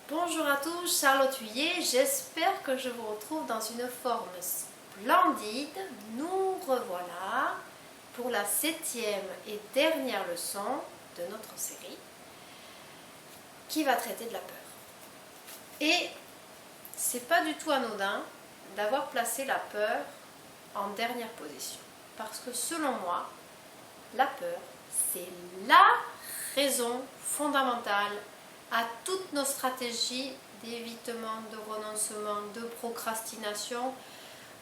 Bonjour à tous, Charlotte Huillet, j'espère que je vous retrouve dans une forme splendide. Nous revoilà pour la 7e et dernière leçon de notre série qui va traiter de la peur. Et c'est pas du tout anodin d'avoir placé la peur en dernière position, parce que selon moi, la peur, c'est la raison fondamentale à toutes nos stratégies d'évitement, de renoncement, de procrastination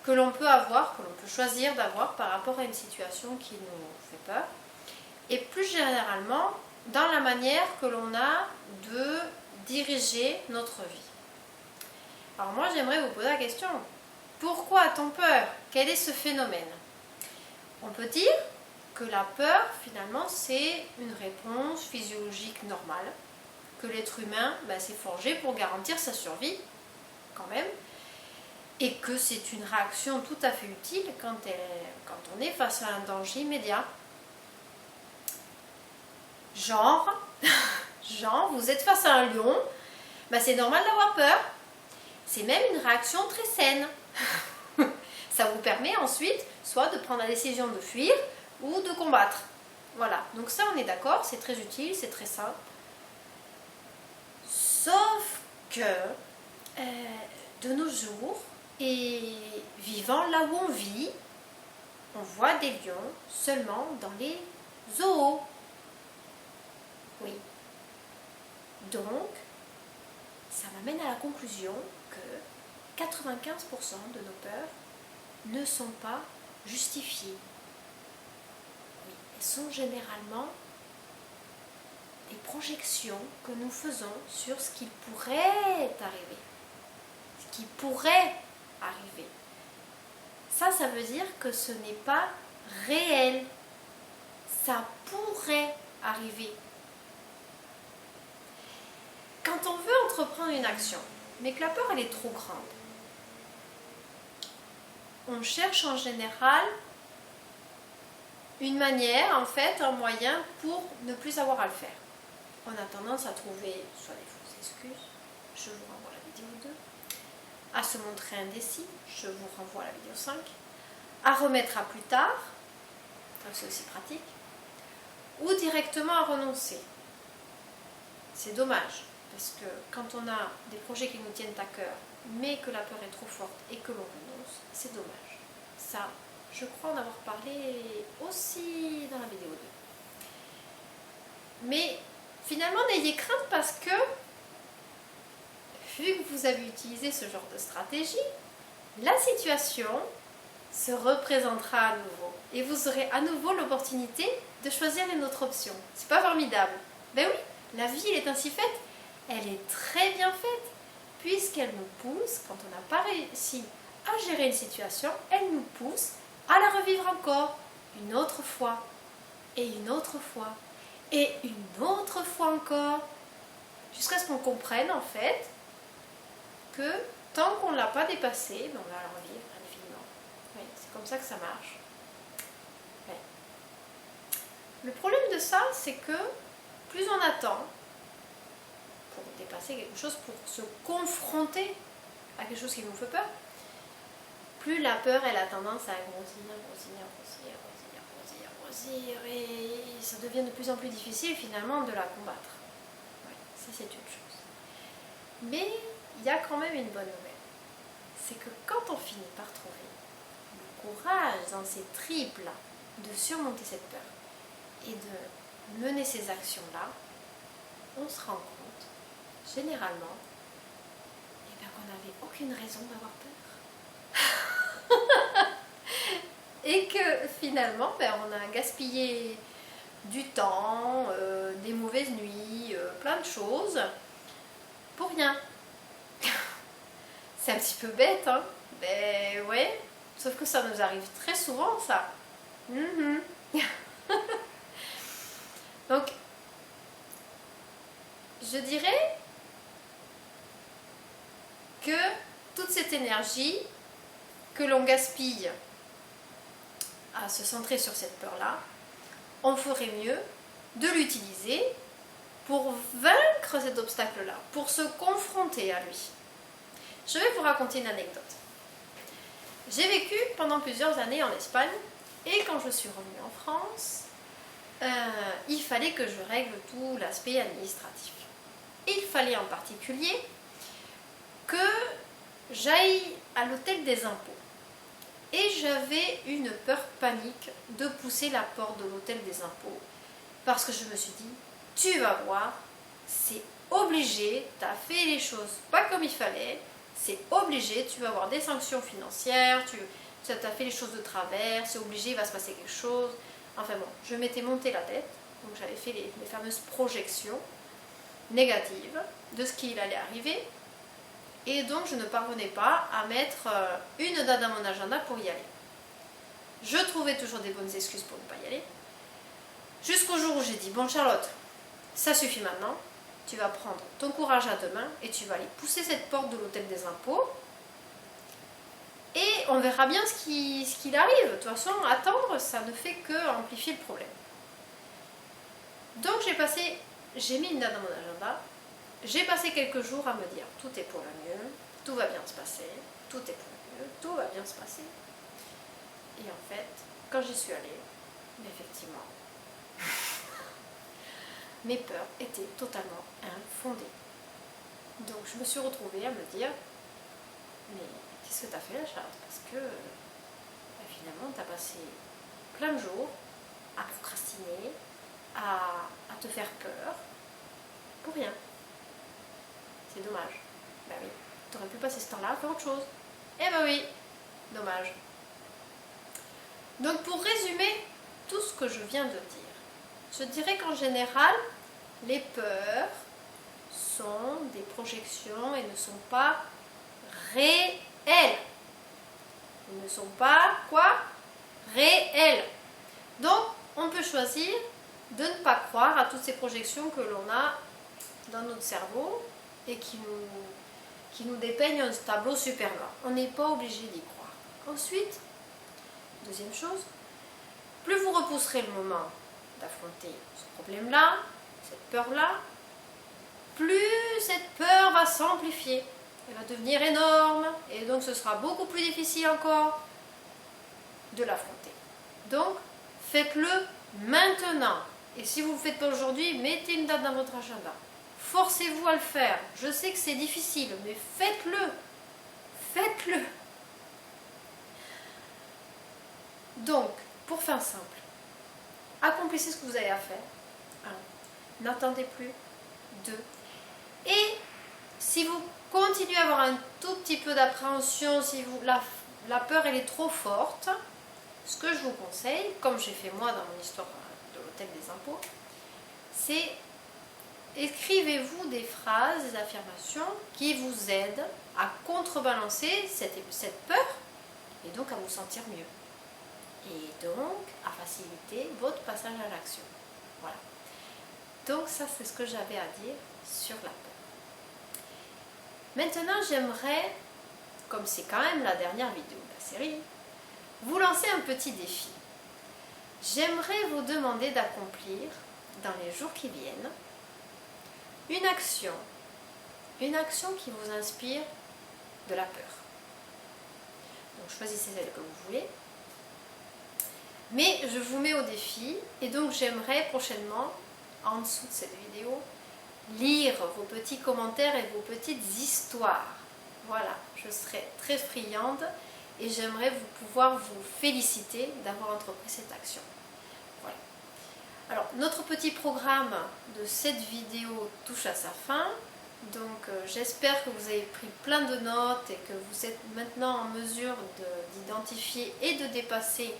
que l'on peut avoir, que l'on peut choisir d'avoir par rapport à une situation qui nous fait peur, et plus généralement dans la manière que l'on a de diriger notre vie. Alors moi j'aimerais vous poser la question, pourquoi a-t-on peur? Quel est ce phénomène? On peut dire que la peur finalement c'est une réponse physiologique normale, que l'être humain s'est forgé pour garantir sa survie quand même, et que c'est une réaction tout à fait utile quand on est face à un danger immédiat. Genre vous êtes face à un lion, c'est normal d'avoir peur, c'est même une réaction très saine. Ça vous permet ensuite soit de prendre la décision de fuir ou de combattre. Voilà, donc ça on est d'accord, c'est très utile, c'est très simple. Sauf que de nos jours, et vivant là où on vit, on voit des lions seulement dans les zoos. Oui. Donc, ça m'amène à la conclusion que 95% de nos peurs ne sont pas justifiées. Oui, elles sont généralement des projections que nous faisons sur ce qui pourrait arriver. Ce qui pourrait arriver. Ça veut dire que ce n'est pas réel. Ça pourrait arriver. Quand on veut entreprendre une action, mais que la peur elle est trop grande, on cherche en général une manière, en fait, un moyen pour ne plus avoir à le faire. On a tendance à trouver soit des fausses excuses, je vous renvoie à la vidéo 2, à se montrer indécis, je vous renvoie à la vidéo 5, à remettre à plus tard, c'est aussi pratique, ou directement à renoncer. C'est dommage, parce que quand on a des projets qui nous tiennent à cœur, mais que la peur est trop forte et que l'on renonce, c'est dommage. Ça, je crois en avoir parlé aussi dans la vidéo 2. Mais finalement, n'ayez crainte parce que, vu que vous avez utilisé ce genre de stratégie, la situation se représentera à nouveau. Et vous aurez à nouveau l'opportunité de choisir une autre option. C'est pas formidable? Ben oui, la vie elle est ainsi faite. Elle est très bien faite, puisqu'elle nous pousse, quand on n'a pas réussi à gérer une situation, elle nous pousse à la revivre encore, une autre fois, et une autre fois, et une autre fois encore, jusqu'à ce qu'on comprenne en fait que tant qu'on ne l'a pas dépassé, on va la revivre indéfiniment. Oui, c'est comme ça que ça marche. Oui. Le problème de ça, c'est que plus on attend pour dépasser quelque chose, pour se confronter à quelque chose qui nous fait peur, plus la peur elle a tendance à grossir, et ça devient de plus en plus difficile finalement de la combattre. Ouais, ça c'est une chose. Mais il y a quand même une bonne nouvelle, c'est que quand on finit par trouver le courage dans ces tripes-là de surmonter cette peur et de mener ces actions-là, on se rend compte généralement qu'on n'avait aucune raison d'avoir peur. Et que finalement, on a gaspillé du temps, des mauvaises nuits, plein de choses, pour rien. C'est un petit peu bête, hein? Ben ouais, sauf que ça nous arrive très souvent, ça. Donc, je dirais que toute cette énergie que l'on gaspille à se centrer sur cette peur-là, on ferait mieux de l'utiliser pour vaincre cet obstacle-là, pour se confronter à lui. Je vais vous raconter une anecdote. J'ai vécu pendant plusieurs années en Espagne et quand je suis revenue en France, il fallait que je règle tout l'aspect administratif. Il fallait en particulier que j'aille à l'hôtel des impôts. Et j'avais une peur panique de pousser la porte de l'hôtel des impôts parce que je me suis dit, tu vas voir, c'est obligé, tu as fait les choses pas comme il fallait, c'est obligé, tu vas avoir des sanctions financières, tu as fait les choses de travers, c'est obligé, il va se passer quelque chose. Enfin bon, je m'étais monté la tête, donc j'avais fait les fameuses projections négatives de ce qu'il allait arriver. Et donc je ne parvenais pas à mettre une date dans mon agenda pour y aller. Je trouvais toujours des bonnes excuses pour ne pas y aller. Jusqu'au jour où j'ai dit, bon Charlotte, ça suffit maintenant, tu vas prendre ton courage à deux mains et tu vas aller pousser cette porte de l'hôtel des impôts et on verra bien ce qu'il arrive. De toute façon, attendre, ça ne fait que amplifier le problème. Donc j'ai mis une date dans mon agenda. J'ai passé quelques jours à me dire, tout est pour le mieux, tout va bien se passer, tout est pour le mieux, tout va bien se passer. Et en fait, quand j'y suis allée, effectivement, mes peurs étaient totalement infondées. Donc je me suis retrouvée à me dire, mais qu'est-ce que tu as fait là, Charlotte? Parce que finalement, tu as passé plein de jours à procrastiner, à te faire peur, pour rien. C'est dommage. Ben oui, tu aurais pu passer ce temps-là à faire autre chose. Eh ben oui, dommage. Donc pour résumer tout ce que je viens de dire, je dirais qu'en général, les peurs sont des projections et ne sont pas réelles. Ils ne sont pas quoi? Réelles. Donc on peut choisir de ne pas croire à toutes ces projections que l'on a dans notre cerveau et qui nous dépeignent un tableau super noir. On n'est pas obligé d'y croire. Ensuite, deuxième chose, plus vous repousserez le moment d'affronter ce problème-là, cette peur-là, plus cette peur va s'amplifier. Elle va devenir énorme et donc ce sera beaucoup plus difficile encore de l'affronter. Donc, faites-le maintenant. Et si vous ne le faites pas aujourd'hui, mettez une date dans votre agenda. Forcez-vous à le faire. Je sais que c'est difficile, mais faites-le. Faites-le. Donc, pour faire simple, accomplissez ce que vous avez à faire. 1. N'attendez plus. 2. Et si vous continuez à avoir un tout petit peu d'appréhension, si la peur elle est trop forte, ce que je vous conseille, comme j'ai fait moi dans mon histoire de l'hôtel des impôts, c'est écrivez-vous des phrases, des affirmations qui vous aident à contrebalancer cette peur et donc à vous sentir mieux. Et donc à faciliter votre passage à l'action. Voilà. Donc ça c'est ce que j'avais à dire sur la peur. Maintenant j'aimerais, comme c'est quand même la dernière vidéo de la série, vous lancer un petit défi. J'aimerais vous demander d'accomplir dans les jours qui viennent une action qui vous inspire de la peur. Donc choisissez celle que vous voulez. Mais je vous mets au défi et donc j'aimerais prochainement, en dessous de cette vidéo, lire vos petits commentaires et vos petites histoires. Voilà, je serai très friande et j'aimerais pouvoir vous féliciter d'avoir entrepris cette action. Voilà. Alors, notre petit programme de cette vidéo touche à sa fin. Donc, j'espère que vous avez pris plein de notes et que vous êtes maintenant en mesure d'identifier et de dépasser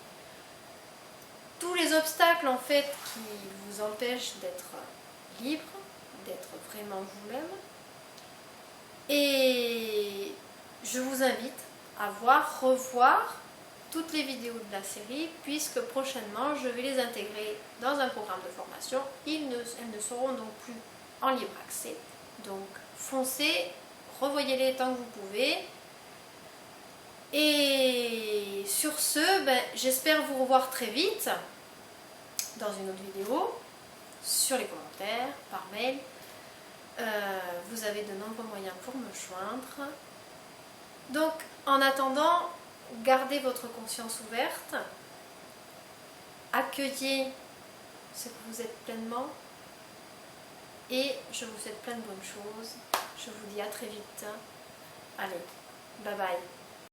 tous les obstacles en fait qui vous empêchent d'être libre, d'être vraiment vous-même. Et je vous invite à revoir toutes les vidéos de la série puisque prochainement je vais les intégrer dans un programme de formation. Elles ne seront donc plus en libre accès. Donc foncez, revoyez-les tant que vous pouvez. Et sur ce, j'espère vous revoir très vite dans une autre vidéo. sur les commentaires, par mail. Vous avez de nombreux moyens pour me joindre. Donc, en attendant, gardez votre conscience ouverte, accueillez ce que vous êtes pleinement et je vous souhaite plein de bonnes choses. Je vous dis à très vite. Allez, bye bye.